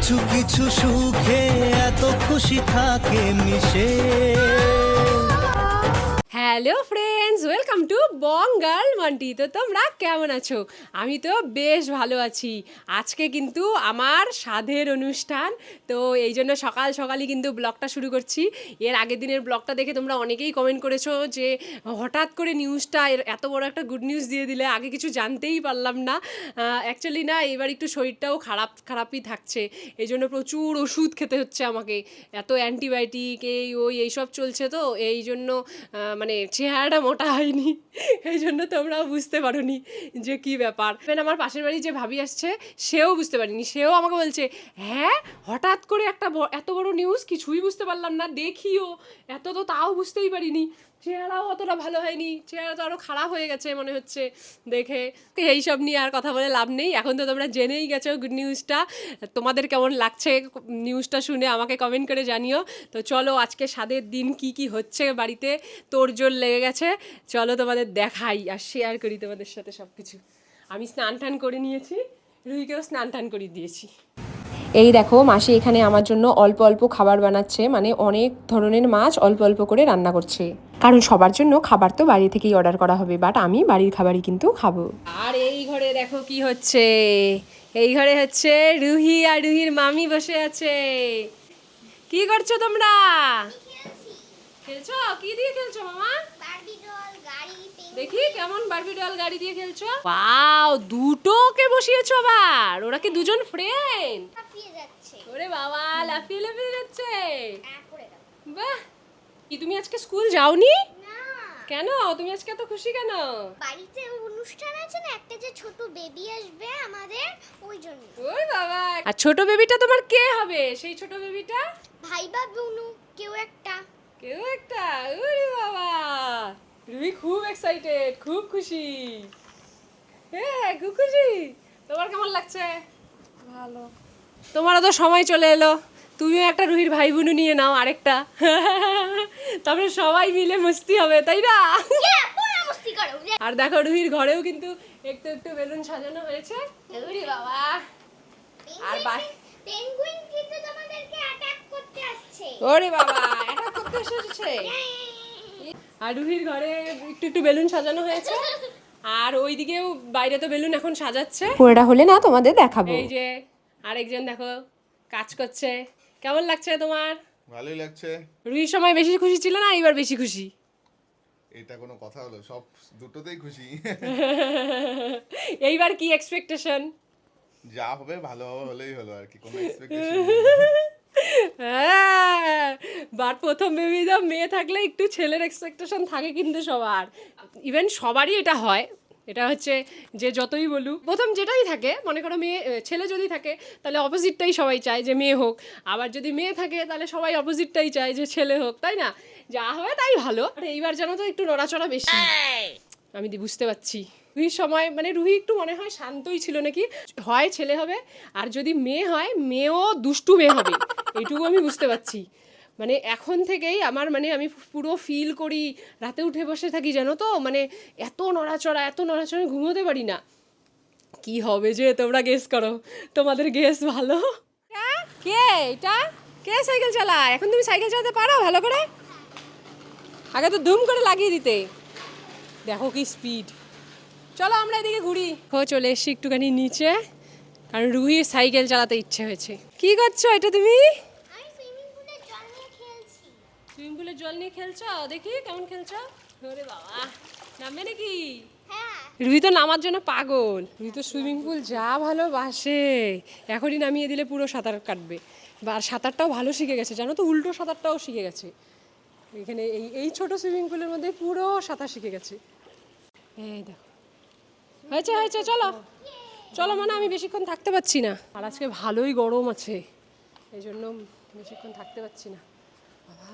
কিছু কিছু সুখে এত খুশি থাকে মিশে। Hello friends, welcome to বঙ্গাল Manti. তো তোমরা কেমন আছো? আমি তো বেশ ভালো আছি। আজকে কিন্তু আমার স্বাদের অনুষ্ঠান, তো এই জন্য সকাল সকালই কিন্তু ব্লগটা শুরু করছি। এর আগের দিনের ব্লগটা দেখে তোমরা অনেকেই কমেন্ট করেছো যে হঠাৎ করে নিউজটা এত বড় একটা গুড নিউজ দিয়ে দিলে, আগে কিছু জানতেই পারলাম না। অ্যাকচুয়ালি না, এবার একটু শরীরটাও খারাপই থাকছে, এই জন্য প্রচুর ওষুধ খেতে হচ্ছে আমাকে। এত অ্যান্টিবায়োটিক এইসব চলছে, তো এই জন্য মানে চেহারাটা মোটা হয়নি, এই জন্য তোমরাও বুঝতে পারোনি যে কি ব্যাপার। আমার পাশের বাড়ি যে ভাবি আসছে, সেও বুঝতে পারিনি, সেও আমাকে বলছে হ্যাঁ হঠাৎ করে এত বড় নিউজ, কিছুই বুঝতে পারলাম না, দেখিও এত তো তাও বুঝতেই পারিনি। চেহারাও অতটা ভালো হয়নি, চেহারা তো আরও খারাপ হয়ে গেছে মনে হচ্ছে দেখে। এইসব নিয়ে আর কথা বলে লাভ নেই, এখন তো তোমরা জেনেই গেছো গুড নিউজটা। তোমাদের কেমন লাগছে নিউজটা শুনে আমাকে কমেন্ট করে জানিও। তো চলো, আজকে স্বাদের দিন কি কি হচ্ছে বাড়িতে, তোড়জোড় লেগে গেছে। চলো তোমাদের দেখাই আর শেয়ার করি তোমাদের সাথে সব কিছু। আমি স্নান টান করে নিয়েছি, রুহিকেও স্নান টান করে দিয়েছি। এই দেখো, মাসি এখানে আমার জন্য অল্প অল্প খাবার বানাচ্ছে, মানে অনেক ধরনের মাছ অল্প অল্প করে রান্না করছে, কারণ সবার জন্য খাবার তো বাড়ি থেকেই অর্ডার করা হবে, বাট আমি বাড়ির খাবারই কিন্তু খাবো। আর এই ঘরে দেখো কি হচ্ছে, এই ঘরে হচ্ছে রুহি আর রুহির মামি বসে আছে। কি করছো তোমরা? খেলছো? কি দিয়ে খেলছো মামা? বারবি ডল গাড়ি। দেখি কেমন বারবি ডল গাড়ি দিয়ে খেলছো। ওয়াও, দুটোকে বসিয়েছো আবার, ওরা কি দুজন ফ্রেন্ড? লাফিয়ে যাচ্ছে। ওরে বাবা, লাফিয়ে লাফিয়ে যাচ্ছে। করে দাও। বাহ, কি তুমি আজকে স্কুল যাওনি? না, কেন? তুমি আজকে এত খুশি কেন? বাড়িতে অনুষ্ঠান আছে না, একটা যে ছোট বেবি আসবে আমাদের, ওই জন্য। ওরে বাবা, আর ছোট বেবিটা তোমার কে হবে? সেই ছোট বেবিটা ভাই বা বোনু কেউ একটা। কেউ একটা। ওরে বাবা, রুহি খুব এক্সাইটেড, খুব খুশি। হ্যাঁ, খুব খুশি। তোমার কেমন লাগছে? ভালো। তোমারও তো সময় চলে এলো, তুমিও একটা রুহির ভাই বোনু নিয়ে নাও আরেকটা, তারপরে সবাই মিলে মস্তি হবে, তাই না? পুরো মস্তি করো। আর দেখো, রুহির ঘরেও কিন্তু একটু একটু বেলুন সাজানো হয়েছে। ওরে বাবা, আর পেঙ্গুইন কিন্তু তোমাদেরকে অ্যাটাক করতে আসছে। ওরে বাবা, এটা করতে এসেছে। আর রুহির ঘরে একটু একটু বেলুন সাজানো হয়েছে, আর ওইদিকেও বাইরে তো বেলুন এখন সাজাচ্ছে। পুরোটা হলে না তোমাদের দেখাবো। এই যে আরেকজন দেখো কাজ করছে। কেমন লাগছে তোমার? ভালোই লাগছে। রুহির সময় বেশি খুশি ছিল না, এবার বেশি খুশি? এটা কোনো কথা হলো? সব দুটোতেই খুশি। এইবার কি এক্সপেকটেশন? যা হবে ভালো হবে, হলেই হলো আর কি, কোনো এক্সপেকটেশন হ্যাঁ, বাট প্রথম বেবি তো মেয়ে থাকলে একটু ছেলের এক্সপেকটেশন থাকে কিন্তু সবার, ইভেন সবারই এটা হয়। এটা হচ্ছে যে যতই বলুক, প্রথম যেটাই থাকে, মনে করো ছেলে যদি থাকে তাহলে অপোজিটটাই সবাই চায় যে মেয়ে হোক, আবার যদি মেয়ে থাকে তাহলে সবাই অপোজিটটাই চায় যে ছেলে হোক, তাই না? যা হয় তাই ভালো। এইবার জানো তো একটু নড়াচড়া বেশি, আমি বুঝতে পারছি। রুহির সময় মানে রুহি একটু মনে হয় শান্তই ছিল নাকি, হয় ছেলে হবে, আর যদি মেয়ে হয় মেয়েও দুষ্টু মেয়ে হবে, এইটুকু আমি বুঝতে পারছি। মানে এখন থেকেই আমার মানে আমি পুরো ফিল করি, রাতে উঠে বসে থাকি জানো তো, মানে এত নড়াচড়া ঘুমোতে পারি না। কি হবে যে তোমরা গেস করো, তোমাদের গেস ভালো। কে এটা? কে সাইকেল চালায়? এখন তুমি সাইকেল চালাতে পারো ভালো করে? আগে তো দুম করে লাগিয়ে দিতে। দেখো কি স্পিড। চলো আমরা এদিকে ঘুরি। চলে এসছি একটুখানি নিচে, কারণ রুহির সাইকেল চালাতে ইচ্ছে হয়েছে। কি করছো এটা তুমি? আমি সুইমিং পুলের জল নিয়ে খেলছি। সুইমিং পুলের জল নিয়ে খেলছো? দেখি কেমন খেলছো। ওরে বাবা, নামবে নাকি? হ্যাঁ। রুহি তো নামার জন্য পাগল, রুহি তো সুইমিং পুল যা ভালোবাসে, এখনই নামিয়ে দিলে পুরো সাঁতার কাটবে। বা সাঁতারটাও ভালো শিখে গেছে জানো তো, উল্টো সাঁতারটাও শিখে গেছে। এখানে এই ছোট সুইমিং পুলের মধ্যে পুরো সাঁতার শিখে গেছে। এই দেখো, হয়েছে হয়েছে, চলো চলো, মানে আমি বেশিক্ষণ থাকতে পারছি না, আর আজকে ভালোই গরম আছে, এই জন্য বেশিক্ষণ থাকতে পারছি না। বাবা,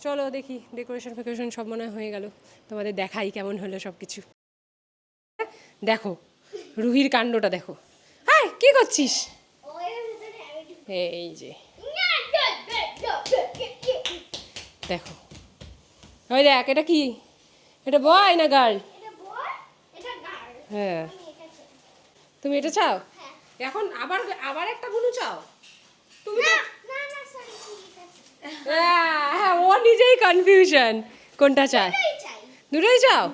চলো দেখি, ডেকোরেশন সব মনে হয় হয়ে গেল, তোমাদের দেখাই কেমন হলো সব কিছু। দেখো রুহির কাণ্ডটা দেখো। হ্যাঁ, কি করছিস? এই যে দেখো, ওই দেখ, এটা কি? এটা বয় না গার্ল? হ্যাঁ, তুমি এটা চাও? এখন আবার আবার একটা বুনু চাও? তুমি না না না সরি ঠিক আছে হ্যাঁ ও নিজেই কনফিউশন কোনটা চায় এটাই চাই দুটোই চাও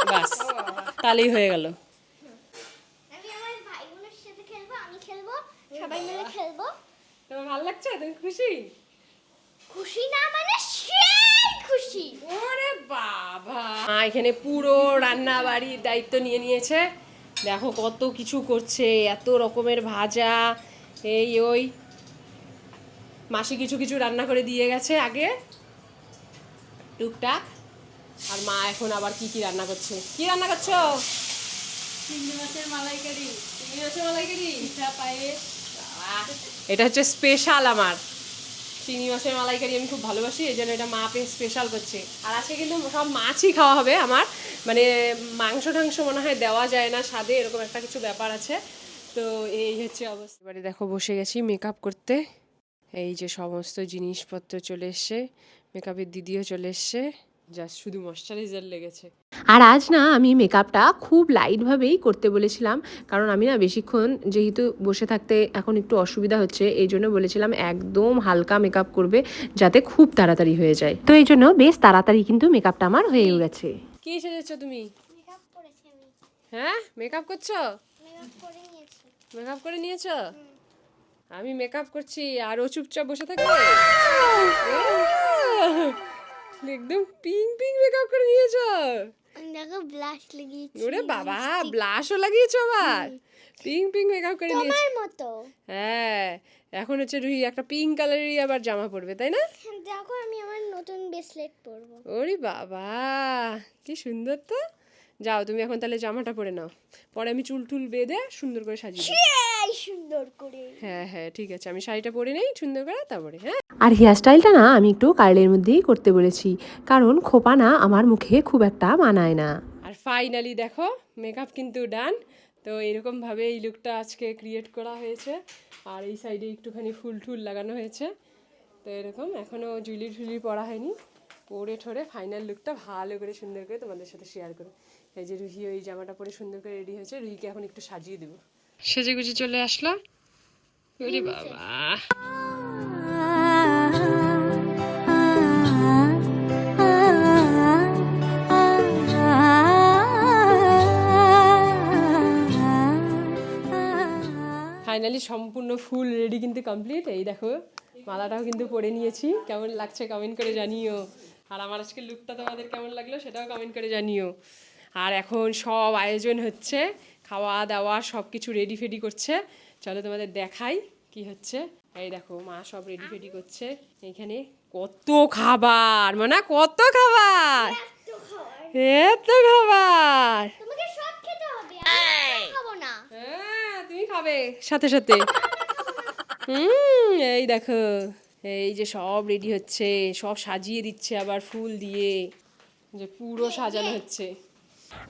বাস তাহলেই হয়ে গেল আমি আমার ভাই বোনের সাথে খেলবো আমি খেলবো সবাই মিলে খেলবো তোমার ভালো লাগছে তুমি খুশি খুশি না মানে সেই খুশি ওরে বাবা এখানে পুরো রান্না বাড়ির দায়িত্ব নিয়ে নিয়েছে দেখো কত কিছু করছে এত রকমের ভাজা এই ওই মাসি কিছু কিছু রান্না করে দিয়ে গেছে আগে টুকটাক আর মা এখন আবার কি কি রান্না করছে কি রান্না করছো চিংড়ি মাছের মালাইকারি পিঠা পায়েস এটা হচ্ছে স্পেশাল আমার চিংড়ি মাছের মালাইকারি আমি খুব ভালোবাসি এই জন্য এটা মা স্পেশাল করছে আর আজকে কিন্তু সব মাছই খাওয়া হবে আমার মানে মাংস টাংস মনে হয় দেওয়া যায় না স্বাদে এরকম একটা কিছু ব্যাপার আছে তো এই হচ্ছে অবস্থা এবারে দেখো বসে গেছি মেকআপ করতে এই যে সমস্ত জিনিসপত্র চলে এসছে মেকআপের দিদিও চলে এসছে জাস্ট শুধু ময়শ্চারাইজার লেগেছে আর আজ না আমি মেকআপটা খুব লাইটভাবেই করতে বলেছিলাম কারণ আমি না বেশিক্ষণ যেহেতু বসে থাকতে এখন একটু অসুবিধা হচ্ছে এই জন্য বলেছিলাম একদম হালকা মেকআপ করবে যাতে খুব তাড়াতাড়ি হয়ে যায় তো এই জন্য বেশ তাড়াতাড়ি কিন্তু মেকআপটা আমার হয়েও গেছে কি সেজেছো তুমি মেকআপ করেছি আমি হ্যাঁ মেকআপ করছো মেকআপ করে নিয়েছি মেকআপ করে নিয়েছো আমি মেকআপ করছি আর ও চুপচাপ বসে থাকবে একদম পিঙ্ক পিঙ্ক মেকআপ করে নিয়েছো আমি দেখো ব্লাশ লাগিয়েছি ওরে বাবা ব্লাশও লাগিয়েছো আবার পিঙ্ক পিঙ্ক মেকআপ করে নিয়েছো তোমার মতো হ্যাঁ এখন হচ্ছে রুহি একটা পিঙ্ক কালারেরই আবার জামা পরবে তাই না দেখো আমি আমার নতুন ব্রেসলেট পরবো ওরে বাবা কি সুন্দর তো যাও তুমি এখন তাহলে জামাটা পরে নাও পরে আমি চুল টুল বেঁধে সুন্দর করে সাজিয়ে দেবো এই সুন্দর করে হ্যাঁ হ্যাঁ ঠিক আছে আমি শাড়িটা পরে নেই সুন্দর করে তারপরে হ্যাঁ আর হেয়ার স্টাইলটা না আমি একটু কার্লের মধ্যেই করতে বলেছি কারণ খোপা না আমার মুখে খুব একটা মানায় না আর ফাইনালি দেখো মেকআপ কিন্তু ডান তো এরকমভাবে এই লুকটা আজকে ক্রিয়েট করা হয়েছে আর এই সাইডে একটুখানি ফুল টুল লাগানো হয়েছে তো এরকম এখনও জুয়েলারি পরা হয়নি পরে ঠরে ফাইনাল লুকটা ভালো করে সুন্দর করে তোমাদের সাথে শেয়ার করো এই যে রুহি ওই জামাটা পরে সুন্দর করে রেডি হয়েছে রুহিকে এখন একটু সাজিয়ে দেবো সেজে গুজে চলে আসলো ওরে বাবা ফাইনালি সম্পূর্ণ ফুল রেডি কিন্তু কমপ্লিট এই দেখো মালাটাও কিন্তু পরে নিয়েছি কেমন লাগছে কমেন্ট করে জানিও আর আমার আজকে লুকটা তোমাদের কেমন লাগলো সেটাও কমেন্ট করে জানিও আর এখন সব আয়োজন হচ্ছে খাওয়া দাওয়া সব কিছু রেডি ফেডি করছে চলো তোমাদের দেখাই কি হচ্ছে এই দেখো মা সব রেডি ফেডি করছে এখানে কত খাবার মানে কত খাবার এত খাবার তোমাকে সব খেতে হবে আমি খাবো না হ্যাঁ তুমি খাবে সাথে সাথে এই দেখো এই যে সব রেডি হচ্ছে সব সাজিয়ে দিচ্ছে আবার ফুল দিয়ে যে পুরো সাজানো হচ্ছে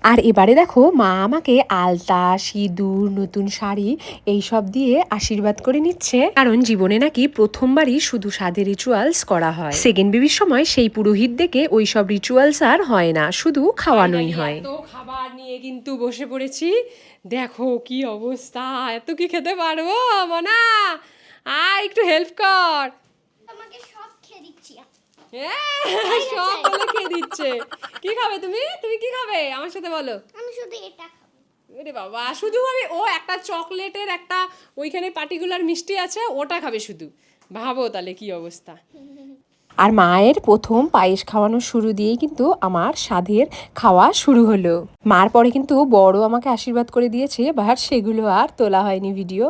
আর এবারে দেখো মা আমাকে আলতা সিঁদুর নতুন শাড়ি এইসব দিয়ে আশীর্বাদ করে নিচ্ছে কারণ জীবনে নাকি প্রথমবারই শুধু সাধে রিচুয়ালস করা হয় সেকেন্ড বেবির সময় সেই পুরোহিত দেখে ওইসব রিচুয়ালস আর হয় না শুধু খাওয়ানোই হয় তো খাবার নিয়ে কিন্তু বসে পড়েছি দেখো কি অবস্থা এত কি খেতে পারবো মনা একটু হেল্প কর তোমাকে সব খেয়ে দিচ্ছি সব বলে খেয়ে দিচ্ছে কি খাবে তুমি তুমি কি খাবে আমার সাথে বলো আমি শুধু এটা খাবো আরে বাবা শুধু আমি ও একটা চকলেটের একটা ওইখানে পার্টিকুলার মিষ্টি আছে ওটা খাবে শুধু ভাবো তাহলে কি অবস্থা আর মায়ের প্রথম পায়েস খাওয়ানো শুরু দিয়েই কিন্তু আমার সাধের খাওয়া শুরু হলো মার পরে কিন্তু বড় আমাকে আশীর্বাদ করে দিয়েছে বাট সেগুলো আর তোলা হয়নি ভিডিও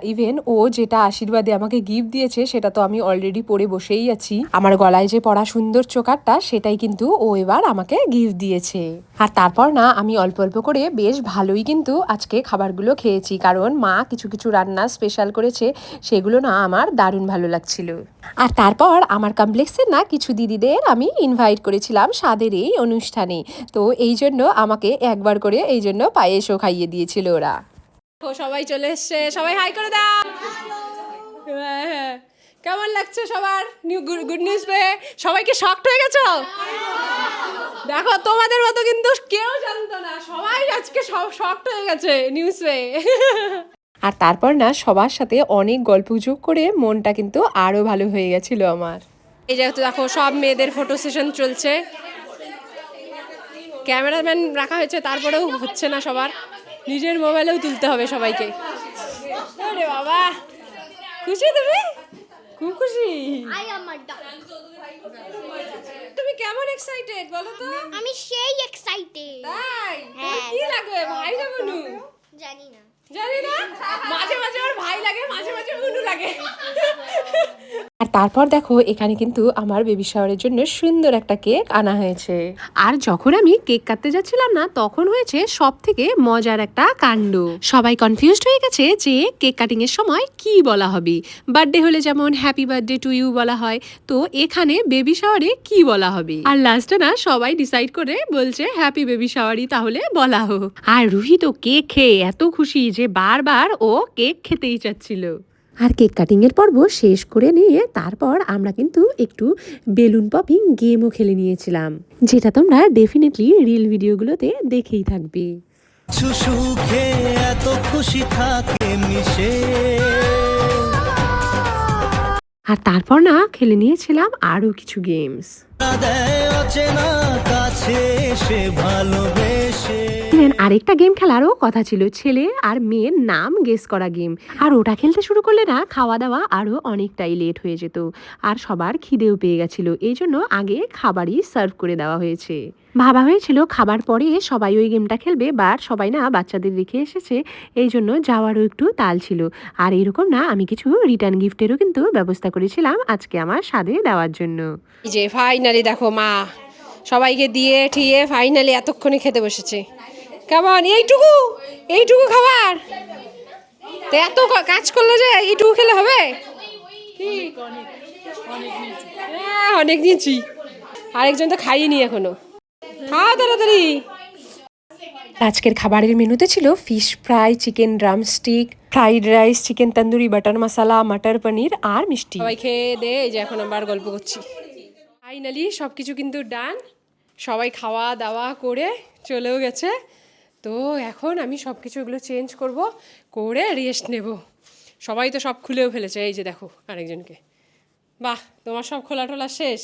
ইভেন ও যেটা আশীর্বাদে আমাকে গিফট দিয়েছে সেটা তো আমি অলরেডি পরে বসেই আছি আমার গলায় যে পরা সুন্দর চোকারটা সেটাই কিন্তু ও এবার আমাকে গিফট দিয়েছে আর তারপর না আমি অল্প অল্প করে বেশ ভালোই কিন্তু আজকে খাবারগুলো খেয়েছি কারণ মা কিছু কিছু রান্না স্পেশাল করেছে সেগুলো না আমার দারুণ ভালো লাগছিল আর তারপর আমার কমপ্লেক্সের না কিছু দিদিদের আমি ইনভাইট করেছিলাম স্বাদের এই অনুষ্ঠানে তো এই জন্য আমাকে একবার করে এই জন্য পায়েসও খাইয়ে দিয়েছিল ওরা সবাই চলে এসছে সবাই হাই করে দাও হ্যাঁ কেমন লাগছে সবার গুড নিউজ পেয়ে সবাইকে শকড হয়ে গেছো দেখো তোমাদের মতো কিন্তু কেউ জানতো না সবাই আজকে সব শকড হয়ে গেছে নিউজ পেয়ে আর তারপর না সবার সাথে অনেক গল্পগুজব করে মনটা কিন্তু আরও ভালো হয়ে গেছিল আমার। এই যেহেতু দেখো সব মেয়েদের ফটো সেশন চলছে, ক্যামেরাম্যান রাখা হয়েছে, তারপরেও হচ্ছে না সবার, নিজের মোবাইলেও তুলতে হবে সবাইকে। আরে বাবা, খুশি তুমি? খুব খুশি। তুমি কেমন এক্সাইটেড বলো তো? আমি সেই এক্সাইটেড। তাই? কি লাগবে, ভাই না বোনু? জানি না। জানি না, মাঝে মাঝে ওর ভাই লাগে, মাঝে মাঝে বোনু লাগে। আর তারপর দেখো এখানে কিন্তু আমার বেবি শাওয়ারের জন্য সুন্দর একটা কেক আনা হয়েছে। আর যখন আমি কেক কাটতে যাচ্ছিলাম না, তখন হয়েছে সব থেকে মজার একটা কাণ্ড। সবাই কনফিউজড হয়ে গেছে যে কেক কাটিং এর সময় কি বলা হবে। বার্থডে হলে যেমন হ্যাপি বার্থডে টু ইউ বলা হয়, তো এখানে বেবি শাওয়ারে কি বলা হবে। আর লাস্টে না সবাই ডিসাইড করে বলছে হ্যাপি বেবি শাওয়ারই তাহলে বলা হোক। আর রুহি তো কেক খেয়ে এত খুশি যে বারবার ও কেক খেতেই চাচ্ছিল। আর কেক কাটিংয়ের পর্ব শেষ করে নিয়ে তারপর আমরা কিন্তু একটু বেলুন পপিং গেমও খেলে নিয়েছিলাম, যেটা তোমরা ডেফিনেটলি রিল ভিডিওগুলোতে দেখেই থাকবে। সুখে এত খুশি থাকে মিশে। আর তারপর না খেলে নিয়েছিলাম আরও কিছু গেমস। অচেনা কাছে এসে ভালোবেসে। আরেকটা গেম খেলারও কথা ছিল, ছেলে আর মেয়ের নাম গেস করা গেম। আর ওটা খেলতে শুরু করলে না খাওয়া দাওয়া আরও অনেকটাই লেট হয়ে যেত, আর সবার খিদেও পেয়ে গেছিল, এই জন্য আগে খাবারই সার্ভ করে দেওয়া হয়েছে। ভাবা হয়েছিল খাবার পরে সবাই ওই গেমটা খেলবে, বাট সবাই না বাচ্চাদের রেখে এসেছে, এই জন্য যাওয়ারও একটু তাল ছিল। আর এরকম না আমি কিছু রিটার্ন গিফটেরও কিন্তু ব্যবস্থা করেছিলাম আজকে আমার স্বাদে দেওয়ার জন্য। যে ফাইনালি দেখো মা সবাইকে দিয়ে ঠিয়ে ফাইনালি এতক্ষণে খেতে বসেছে। কেমন এইটুকু এইটুকু খাবার, তো এত কাজ করলে যে এইটুকু খেলে হবে? হ্যাঁ অনেক নিয়েছি, আরেকজন তো খাইনি এখনো। খাওয়া তাড়াতাড়ি। আজকের খাবারের মেনুতে ছিল fish fry, chicken drumstick, fried rice, chicken tandoori, butter masala, matar paneer আর মিষ্টি। সবাই খেয়ে দে, এই যে এখন আবার গল্প করছি। ফাইনালি সব কিছু কিন্তু ডান, সবাই খাওয়া দাওয়া করে চলেও গেছে। তো এখন আমি সব কিছু এগুলো চেঞ্জ করব, করে রেস্ট নেব। সবাই তো সব খুলেও ফেলেছে, এই যে দেখো আরেকজনকে। বাহ, তোমার সব খোলা টোলা শেষ?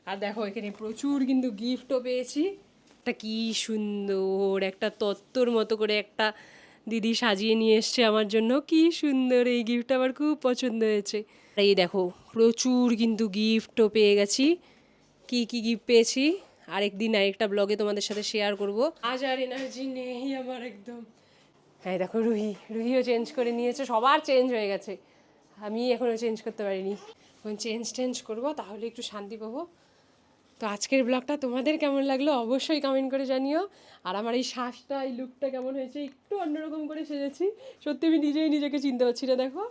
আর দেখো এখানে প্রচুর কিন্তু গিফটও পেয়েছি। একটা কি সুন্দর একটা তত্ত্বর মতো করে একটা দিদি সাজিয়ে নিয়ে এসছে আমার জন্য, কি সুন্দর এই গিফটটা, আমার খুব পছন্দ হয়েছে। এই দেখো প্রচুর কিন্তু গিফটও পেয়ে গেছি। কি কি গিফট পেয়েছি আরেকদিন আরেকটা ব্লগে তোমাদের সাথে শেয়ার করব। আজ আর এনার্জি নেই আমার একদম। হ্যাঁ দেখো রুহিও চেঞ্জ করে নিয়েছে, সবার চেঞ্জ হয়ে গেছে, আমি এখনও চেঞ্জ করতে পারিনি। এখন চেঞ্জ করবো, তাহলে একটু শান্তি পাবো। তো আজকের ব্লগটা তোমাদের কেমন লাগলো অবশ্যই কমেন্ট করে জানিও। আর আমার এই শ্বাসটা, এই লুকটা কেমন হয়েছে, একটু অন্যরকম করে সেজেছি, সত্যি আমি নিজেই নিজেকে চিনতে পারছি না। দেখো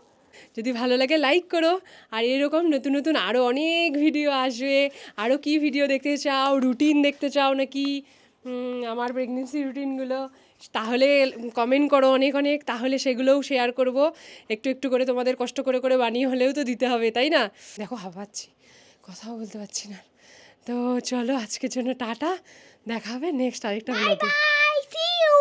যদি ভালো লাগে লাইক করো, আর এরকম নতুন নতুন আরও অনেক ভিডিও আসবে। আরও কি ভিডিও দেখতে চাও, রুটিন দেখতে চাও নাকি আমার প্রেগনেন্সি রুটিনগুলো, তাহলে কমেন্ট করো অনেক অনেক, তাহলে সেগুলোও শেয়ার করব। একটু একটু করে তোমাদের কষ্ট করে করে বানিয়ে হলেও তো দিতে হবে, তাই না? দেখো হাঁপাচ্ছি, কথাও বলতে পারছি না। তো চলো আজকের জন্য টাটা, দেখা হবে নেক্সট আরেকটা ব্লগে। Bye, see you.